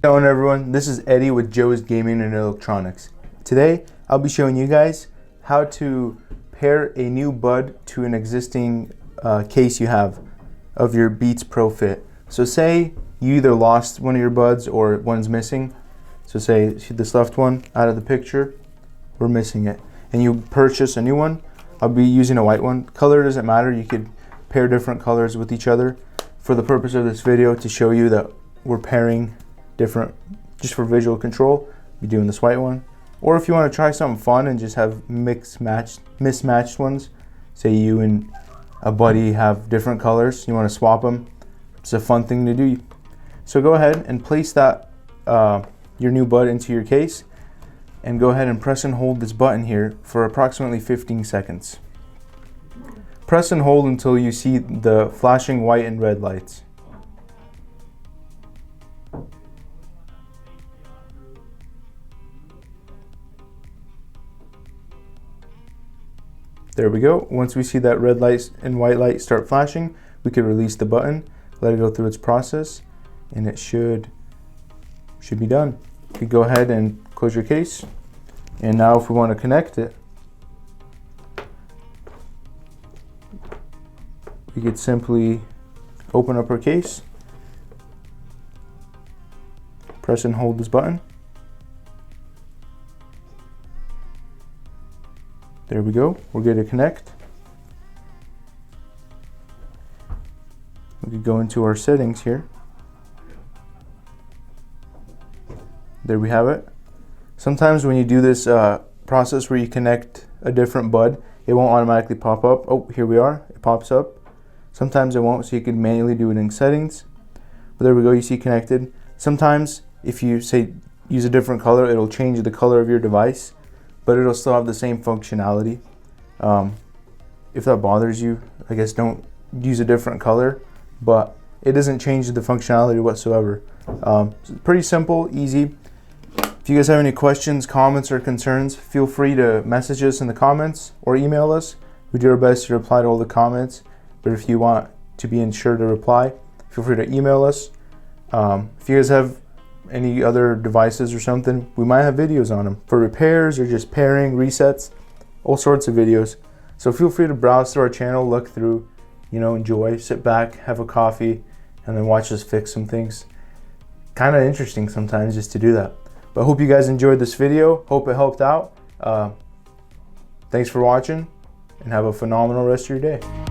Hello everyone, this is Eddie with Joe's Gaming and Electronics. Today I'll be showing you guys how to pair a new bud to an existing case you have of your Beats Pro Fit. So say you either lost one of your buds or one's missing. So say this left one out of the picture, we're missing it. And you purchase a new one. I'll be using a white one. Color doesn't matter, you could pair different colors with each other. For the purpose of this video, to show you that we're pairing different, just for visual control, be doing this white one. Or if you want to try something fun and just have mismatched ones, say you and a buddy have different colors, you want to swap them, it's a fun thing to do. So go ahead and place that your new bud into your case, and go ahead and press and hold this button here for approximately 15 seconds. Press and hold until you see the flashing white and red lights. There we go. Once we see that red light and white light start flashing, we can release the button, let it go through its process, and it should be done. You could go ahead and close your case. And now if we want to connect it, we could simply open up our case, press and hold this button. There we go, we're good to connect. We could go into our settings here. There we have it. Sometimes when you do this process where you connect a different bud, it won't automatically pop up. Oh, here we are, it pops up. Sometimes it won't, so you can manually do it in settings. But there we go, you see connected. Sometimes if you say use a different color, it'll change the color of your device, but it'll still have the same functionality. If that bothers you, I guess don't use a different color, but it doesn't change the functionality whatsoever. It's pretty simple, easy. If you guys have any questions, comments, or concerns, feel free to message us in the comments or email us. We do our best to reply to all the comments, but if you want to be ensured to reply, feel free to email us. If you guys have any other devices or something, we might have videos on them for repairs or just pairing, resets, all sorts of videos. So feel free to browse through our channel, look through, enjoy, sit back, have a coffee, and then watch us fix some things. Kind of interesting sometimes just to do that. But I hope you guys enjoyed this video. Hope it helped out. Thanks for watching, and have a phenomenal rest of your day.